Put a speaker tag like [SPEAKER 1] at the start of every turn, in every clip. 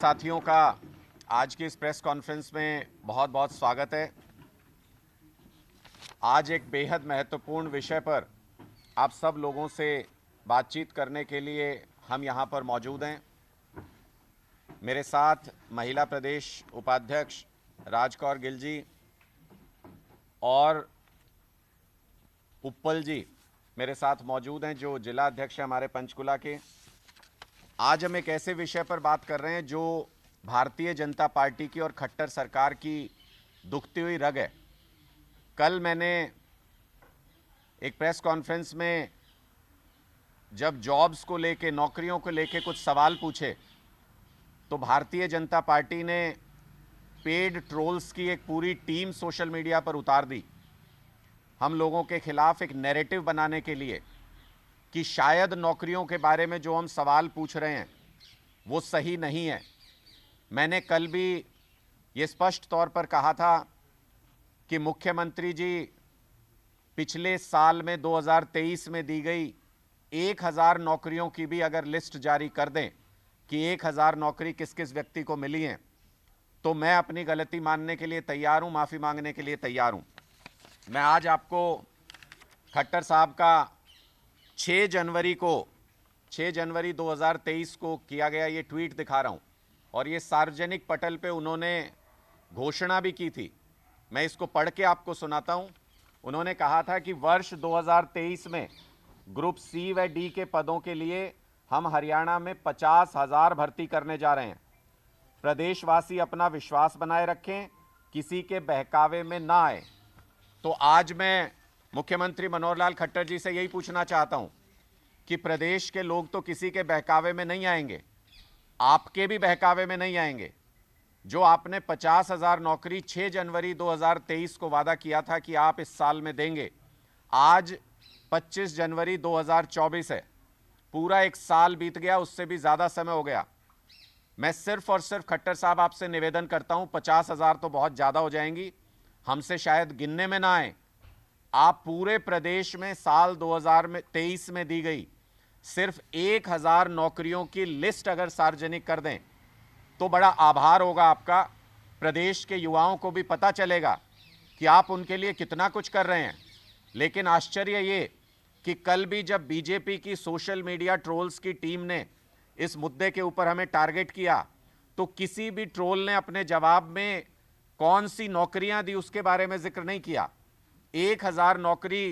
[SPEAKER 1] साथियों का आज की इस प्रेस कॉन्फ्रेंस में बहुत बहुत स्वागत है। आज एक बेहद महत्वपूर्ण विषय पर आप सब लोगों से बातचीत करने के लिए हम यहाँ पर मौजूद हैं। मेरे साथ महिला प्रदेश उपाध्यक्ष राज कौर गिल जी और उप्पल जी मेरे साथ मौजूद हैं, जो जिला अध्यक्ष हैं हमारे पंचकुला के। आज हम एक ऐसे विषय पर बात कर रहे हैं जो भारतीय जनता पार्टी की और खट्टर सरकार की दुखती हुई रग है। कल मैंने एक प्रेस कॉन्फ्रेंस में जब जॉब्स को लेके, नौकरियों को लेके कुछ सवाल पूछे तो भारतीय जनता पार्टी ने पेड ट्रोल्स की एक पूरी टीम सोशल मीडिया पर उतार दी, हम लोगों के खिलाफ एक नैरेटिव बनाने के लिए कि शायद नौकरियों के बारे में जो हम सवाल पूछ रहे हैं वो सही नहीं है। मैंने कल भी ये स्पष्ट तौर पर कहा था कि मुख्यमंत्री जी पिछले साल में 2023 में दी गई 1000 नौकरियों की भी अगर लिस्ट जारी कर दें कि 1000 नौकरी किस किस व्यक्ति को मिली हैं, तो मैं अपनी गलती मानने के लिए तैयार हूं, माफ़ी मांगने के लिए तैयार हूं। मैं आज आपको खट्टर साहब का 6 जनवरी 2023 को किया गया ये ट्वीट दिखा रहा हूं, और ये सार्वजनिक पटल पे उन्होंने घोषणा भी की थी। मैं इसको पढ़ के आपको सुनाता हूं। उन्होंने कहा था कि वर्ष 2023 में ग्रुप सी व डी के पदों के लिए हम हरियाणा में 50,000 भर्ती करने जा रहे हैं। प्रदेशवासी अपना विश्वास बनाए रखें, किसी के बहकावे में ना आए। तो आज मैं मुख्यमंत्री मनोहर लाल खट्टर जी से यही पूछना चाहता हूं कि प्रदेश के लोग तो किसी के बहकावे में नहीं आएंगे, आपके भी बहकावे में नहीं आएंगे। जो आपने 50,000 नौकरी 6 जनवरी 2023 को वादा किया था कि आप इस साल में देंगे, आज 25 जनवरी 2024 है, पूरा एक साल बीत गया, उससे भी ज़्यादा समय हो गया। मैं सिर्फ और सिर्फ खट्टर साहब आपसे निवेदन करता हूं, 50,000 तो बहुत ज़्यादा हो जाएंगी, हमसे शायद गिनने में ना आए। आप पूरे प्रदेश में साल 2023 में दी गई सिर्फ 1000 नौकरियों की लिस्ट अगर सार्वजनिक कर दें तो बड़ा आभार होगा आपका। प्रदेश के युवाओं को भी पता चलेगा कि आप उनके लिए कितना कुछ कर रहे हैं। लेकिन आश्चर्य ये कि कल भी जब बीजेपी की सोशल मीडिया ट्रोल्स की टीम ने इस मुद्दे के ऊपर हमें टारगेट किया, तो किसी भी ट्रोल ने अपने जवाब में कौन सी नौकरियां दी उसके बारे में जिक्र नहीं किया। 1000 नौकरी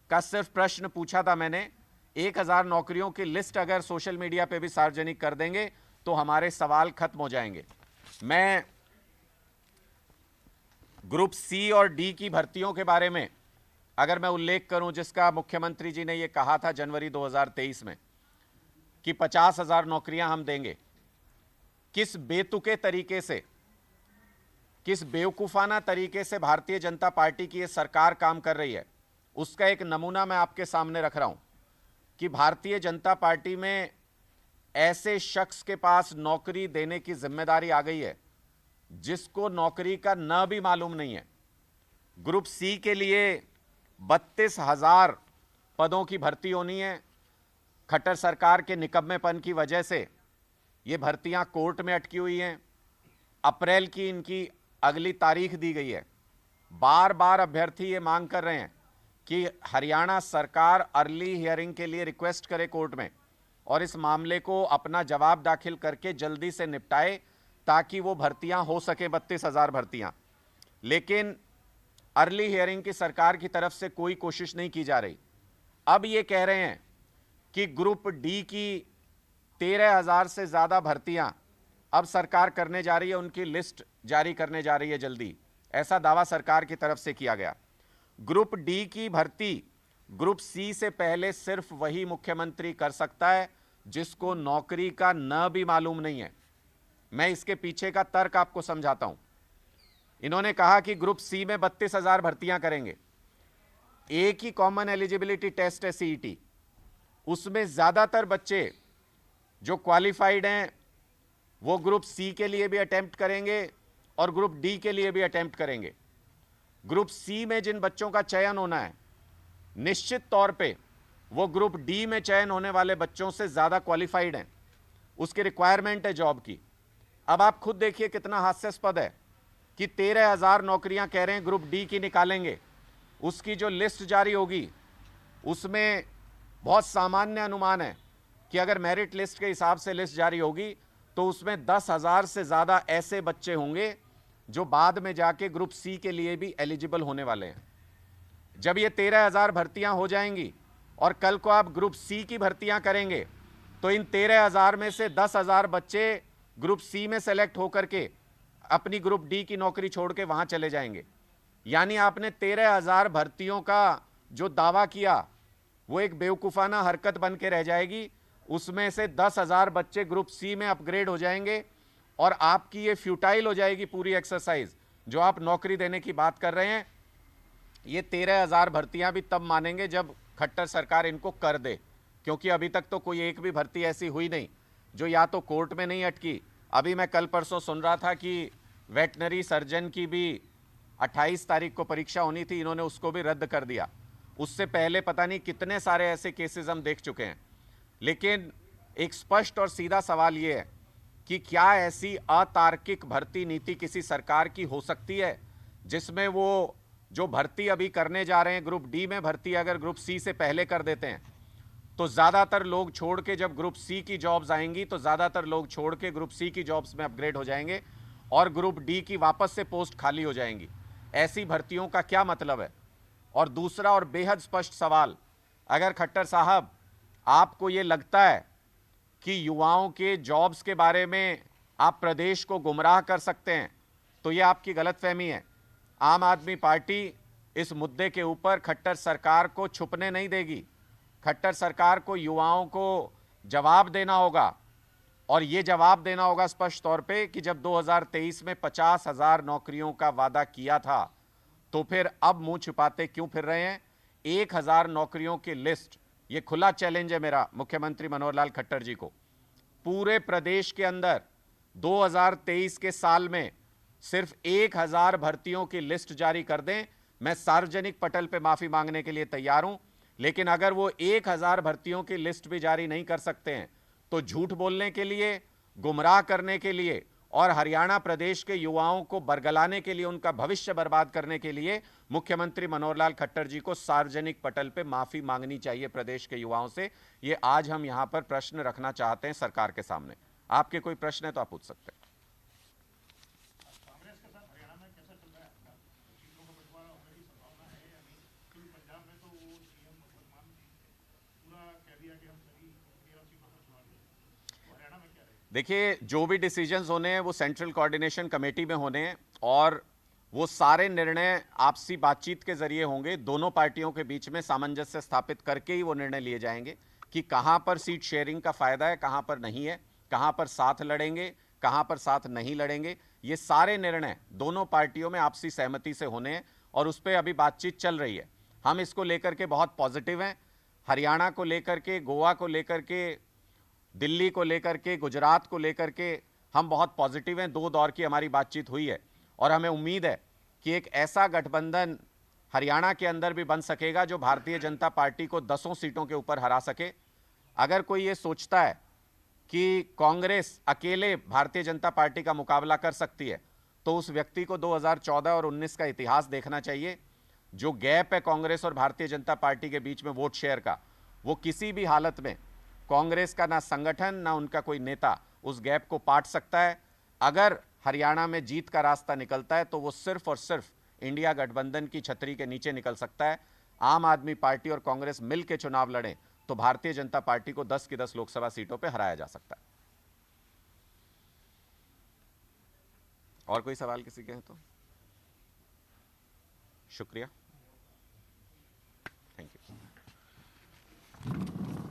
[SPEAKER 1] का सिर्फ प्रश्न पूछा था मैंने। 1000 नौकरियों की लिस्ट अगर सोशल मीडिया पे भी सार्वजनिक कर देंगे तो हमारे सवाल खत्म हो जाएंगे। मैं ग्रुप सी और डी की भर्तियों के बारे में अगर मैं उल्लेख करूं, जिसका मुख्यमंत्री जी ने यह कहा था जनवरी 2023 में कि 50,000 नौकरियां हम देंगे, किस बेतुके तरीके से, किस बेवकूफ़ाना तरीके से भारतीय जनता पार्टी की यह सरकार काम कर रही है, उसका एक नमूना मैं आपके सामने रख रहा हूं कि भारतीय जनता पार्टी में ऐसे शख्स के पास नौकरी देने की जिम्मेदारी आ गई है जिसको नौकरी का न भी मालूम नहीं है। ग्रुप सी के लिए 32,000 पदों की भर्ती होनी है। खट्टर सरकार के निकम्मेपन की वजह से ये भर्तियां कोर्ट में अटकी हुई हैं। अप्रैल की इनकी अगली तारीख दी गई है। बार बार अभ्यर्थी ये मांग कर रहे हैं कि हरियाणा सरकार अर्ली हियरिंग के लिए रिक्वेस्ट करे कोर्ट में और इस मामले को अपना जवाब दाखिल करके जल्दी से निपटाए ताकि वो भर्तियां हो सके, 32,000 भर्तियां। लेकिन अर्ली हियरिंग की सरकार की तरफ से कोई कोशिश नहीं की जा रही। अब ये कह रहे हैं कि ग्रुप डी की 13,000 से ज़्यादा भर्तियां अब सरकार करने जा रही है, उनकी लिस्ट जारी करने जा रही है जल्दी, ऐसा दावा सरकार की तरफ से किया गया। ग्रुप डी की भर्ती ग्रुप सी से पहले सिर्फ वही मुख्यमंत्री कर सकता है जिसको नौकरी का न भी मालूम नहीं है। मैं इसके पीछे का तर्क आपको समझाता हूं। इन्होंने कहा कि ग्रुप सी में 32,000 भर्तियां करेंगे, एक ही कॉमन एलिजिबिलिटी टेस्ट है सीईटी, उसमें ज्यादातर बच्चे जो क्वालिफाइड हैं वो ग्रुप सी के लिए भी अटेम्प्ट करेंगे और ग्रुप डी के लिए भी अटेम्प्ट करेंगे। ग्रुप सी में जिन बच्चों का चयन होना है, निश्चित तौर पे वो ग्रुप डी में चयन होने वाले बच्चों से ज़्यादा क्वालिफाइड हैं, उसकी रिक्वायरमेंट है जॉब की। अब आप खुद देखिए कितना हास्यास्पद है कि 13,000 नौकरियां कह रहे हैं ग्रुप डी की निकालेंगे। उसकी जो लिस्ट जारी होगी उसमें बहुत सामान्य अनुमान है कि अगर मेरिट लिस्ट के हिसाब से लिस्ट जारी होगी तो उसमें 10,000 से ज़्यादा ऐसे बच्चे होंगे जो बाद में जाके ग्रुप सी के लिए भी एलिजिबल होने वाले हैं। जब ये 13,000 भर्तियां हो जाएंगी और कल को आप ग्रुप सी की भर्तियां करेंगे तो इन 13,000 में से 10,000 बच्चे ग्रुप सी में सेलेक्ट होकर के अपनी ग्रुप डी की नौकरी छोड़ के वहां चले जाएंगे। यानी आपने 13,000 भर्तियों का जो दावा किया वो एक बेवकूफ़ाना हरकत बन के रह जाएगी। उसमें से 10,000 बच्चे ग्रुप सी में अपग्रेड हो जाएंगे और आपकी ये फ्यूटाइल हो जाएगी पूरी एक्सरसाइज जो आप नौकरी देने की बात कर रहे हैं। ये 13,000 भर्तियां भी तब मानेंगे जब खट्टर सरकार इनको कर दे, क्योंकि अभी तक तो कोई एक भी भर्ती ऐसी हुई नहीं जो या तो कोर्ट में नहीं अटकी। अभी मैं कल परसों सुन रहा था कि वेटनरी सर्जन की भी 28 तारीख को परीक्षा होनी थी, इन्होंने उसको भी रद्द कर दिया। उससे पहले पता नहीं कितने सारे ऐसे केसेस हम देख चुके हैं। लेकिन एक स्पष्ट और सीधा सवाल ये है कि क्या ऐसी अतार्किक भर्ती नीति किसी सरकार की हो सकती है जिसमें वो जो भर्ती अभी करने जा रहे हैं ग्रुप डी में भर्ती अगर ग्रुप सी से पहले कर देते हैं तो ज़्यादातर लोग छोड़ के, जब ग्रुप सी की जॉब्स आएंगी तो ज़्यादातर लोग छोड़ के ग्रुप सी की जॉब्स में अपग्रेड हो जाएंगे और ग्रुप डी की वापस से पोस्ट खाली हो जाएंगी। ऐसी भर्तियों का क्या मतलब है? और दूसरा और बेहद स्पष्ट सवाल, अगर खट्टर साहब आपको ये लगता है कि युवाओं के जॉब्स के बारे में आप प्रदेश को गुमराह कर सकते हैं तो ये आपकी गलतफहमी है। आम आदमी पार्टी इस मुद्दे के ऊपर खट्टर सरकार को छुपने नहीं देगी। खट्टर सरकार को युवाओं को जवाब देना होगा और ये जवाब देना होगा स्पष्ट तौर पे कि जब 2023 में 50,000 नौकरियों का वादा किया था तो फिर अब मुंह छुपाते क्यों फिर रहे हैं? 1,000 नौकरियों की लिस्ट, ये खुला चैलेंज है मेरा मुख्यमंत्री मनोहर लाल खट्टर जी को। पूरे प्रदेश के अंदर 2023 के साल में सिर्फ 1,000 भर्तियों की लिस्ट जारी कर दें, मैं सार्वजनिक पटल पे माफी मांगने के लिए तैयार हूं। लेकिन अगर वो 1,000 भर्तियों की लिस्ट भी जारी नहीं कर सकते हैं तो झूठ बोलने के लिए, गुमराह करने के लिए और हरियाणा प्रदेश के युवाओं को बरगलाने के लिए, उनका भविष्य बर्बाद करने के लिए मुख्यमंत्री मनोहर लाल खट्टर जी को सार्वजनिक पटल पे माफी मांगनी चाहिए प्रदेश के युवाओं से। ये आज हम यहां पर प्रश्न रखना चाहते हैं सरकार के सामने। आपके कोई प्रश्न है तो आप पूछ सकते हैं।
[SPEAKER 2] कांग्रेस के साथ हरियाणा में कैसा चल रहा है आपका? सीटों का बंटवारा होने की संभावना है या नहीं? क्योंकि पंजाब में तो वो सीएम भगवंत मान पूरा कह दिया कि हम सभी 13 सीटों पर चुनाव लड़ेंगे, तो हरियाणा में क्या रहेगा?
[SPEAKER 1] देखिए, जो भी डिसीजंस होने हैं वो सेंट्रल कोऑर्डिनेशन कमेटी में होने हैं और वो सारे निर्णय आपसी बातचीत के जरिए होंगे। दोनों पार्टियों के बीच में सामंजस्य स्थापित करके ही वो निर्णय लिए जाएंगे कि कहां पर सीट शेयरिंग का फायदा है, कहां पर नहीं है, कहां पर साथ लड़ेंगे, कहां पर साथ नहीं लड़ेंगे। ये सारे निर्णय दोनों पार्टियों में आपसी सहमति से होने हैं और उस पर अभी बातचीत चल रही है। हम इसको लेकर के बहुत पॉजिटिव हैं। हरियाणा को लेकर के, गोवा को लेकर के, दिल्ली को लेकर के, गुजरात को लेकर के हम बहुत पॉजिटिव हैं। 2 दौर की हमारी बातचीत हुई है और हमें उम्मीद है कि एक ऐसा गठबंधन हरियाणा के अंदर भी बन सकेगा जो भारतीय जनता पार्टी को 10 सीटों के ऊपर हरा सके। अगर कोई ये सोचता है कि कांग्रेस अकेले भारतीय जनता पार्टी का मुकाबला कर सकती है तो उस व्यक्ति को 2014 और 19 का इतिहास देखना चाहिए। जो गैप है कांग्रेस और भारतीय जनता पार्टी के बीच में वोट शेयर का, वो किसी भी हालत में कांग्रेस का ना संगठन ना उनका कोई नेता उस गैप को पाट सकता है। अगर हरियाणा में जीत का रास्ता निकलता है तो वो सिर्फ और सिर्फ इंडिया गठबंधन की छतरी के नीचे निकल सकता है। आम आदमी पार्टी और कांग्रेस मिल के चुनाव लड़ें तो भारतीय जनता पार्टी को 10 की 10 लोकसभा सीटों पर हराया जा सकता है। और कोई सवाल किसी के हैं तो? शुक्रिया।